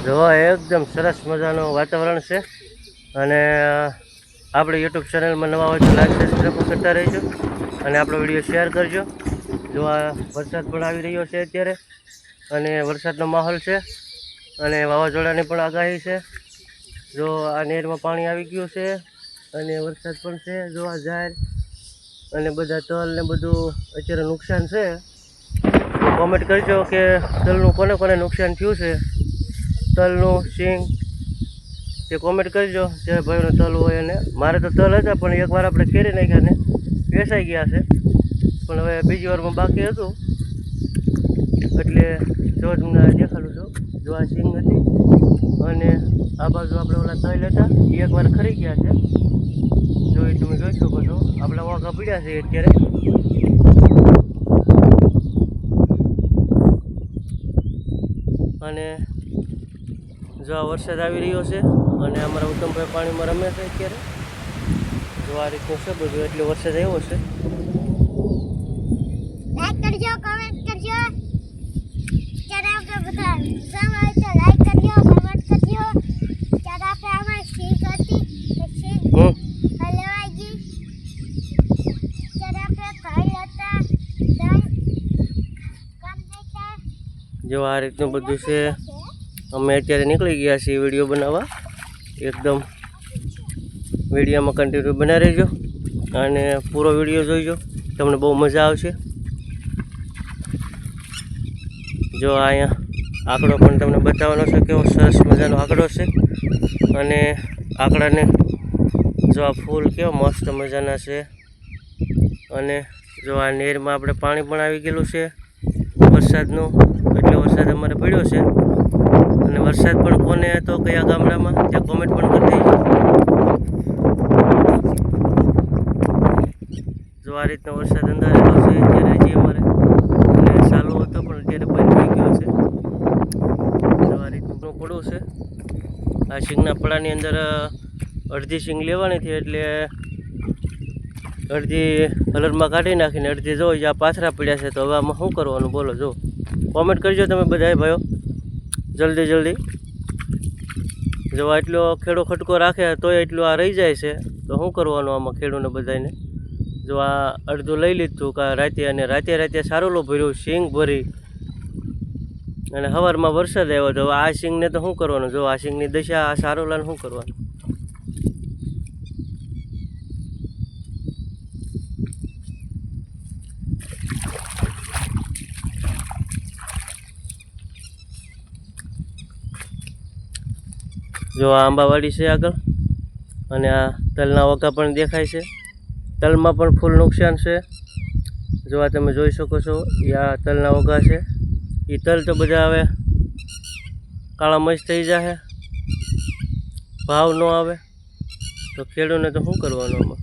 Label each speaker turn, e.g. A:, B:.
A: જોવા એકદમ સરસ મજાનું વાતાવરણ છે અને આપણે યુટ્યુબ ચેનલમાં નવા હોય તો લાઈક સબસ્ક્રાઈબ કરતા રહેજો અને આપણો વિડીયો શેર કરજો। જો આ વરસાદ પણ આવી રહ્યો છે અત્યારે અને વરસાદનો માહોલ છે અને વાવાઝોડાની પણ આગાહી છે। જો આ નહેરમાં પાણી આવી ગયું છે અને વરસાદ પણ છે। જો આ ઝાડ અને બધા તલ ને બધું અત્યારે નુકસાન છે। તો કોમેન્ટ કરજો કે તલનું કોને કોને નુકસાન થયું છે, તલનું સિંગ તે કોમેન્ટ કરજો જે ભાઈનું તલ હોય। અને મારે તો તલ હતા પણ એકવાર આપણે કેરી નાખ્યા ને વેચાઈ ગયા છે, પણ હવે બીજી વારમાં બાકી હતું એટલે જો તમને દેખાડું છું। જો આ સિંગ હતી અને આ બાજુ આપણે ઓલા તલ હતા એ એકવાર ખરી ગયા છે। જો એ તમે જોઈ શકો છો, આપણા વાઘા પીડ્યા છે અત્યારે। અને જો આ વરસાદ આવી રહ્યો છે અને અમારા ઉત્તમભાઈ પાણીમાં રમે છે અત્યારે। જો આ રીતનું છે બધું, એટલે વરસાદ આવ્યો છે।
B: લાઈક કરજો, કમેન્ટ કરજો, ચેનલ પર બધા સામે હોય તો લાઈક કરજો, કમેન્ટ કરજો। ત્યારે આપણે અમારી સીટ હતી પછી હલવાઈ ગઈ, ત્યારે આપણે ઘર હતા કામ દેખા।
A: જો આ રીતનું બધું છે। અમે અત્યારે નીકળી ગયા છીએ વિડીયો બનાવવા। એકદમ વિડીયોમાં કન્ટિન્યુ બના રહેજો અને પૂરો વિડીયો જોઈજો, તમને બહુ મજા આવશે। જો અહીંયા આંકડો પણ તમને બતાવવાનો છે, કેવો સરસ મજાનો આંકડો છે। અને આંકડાને જો આ ફૂલ કેવો મસ્ત મજાના છે। અને જો આ નહેરમાં આપણે પાણી પણ આવી ગયેલું છે વરસાદનું, એટલે વરસાદ અમારે પડ્યો છે। અને વરસાદ પણ કોને હતો કયા ગામડામાં તે કોમેન્ટ પણ કરી દેજો। જો આ રીતનો વરસાદ અંધારેલો છે અત્યારે હજી અમારે, અને ચાલુ હતો પણ અત્યારે બંધ થઈ ગયો છે। જો આ રીતનું પડું છે। આ સિંગના પડાની અંદર અડધી સિંગ લેવાની હતી, એટલે અડધી કલરમાં કાઢી નાખીને અડધી જો આ પાથરા પડ્યા છે। તો હવે આમાં શું કરવાનું બોલો? જો કોમેન્ટ કરજો તમે બધા ભાઈઓ જલ્દી। જો આટલો ખેડો ખટકો રાખે તોય એટલું આ રહી જાય છે, તો શું કરવાનું આમાં ખેડૂને બધાને? જો આ અડધું લઈ લીધું કા રાતે, અને રાતે સારોલો ભર્યું સિંગ ભરી, અને સવારમાં વરસાદ આવ્યો તો આ સિંગને તો શું કરવાનું? જો આ સિંગની દશા આ સારોલાને શું કરવાનું? જો આ આંબાવાડી છે આગળ, અને આ તલના વગા પણ દેખાય છે। તલમાં પણ ફૂલ નુકસાન છે। જો આ તમે જોઈ શકો છો, એ આ તલના વગા છે। એ તલ તો બધા હવે કાળા મસ્ત થઈ જશે, ભાવ ન આવે તો ખેડૂને તો શું કરવાનું આમાં?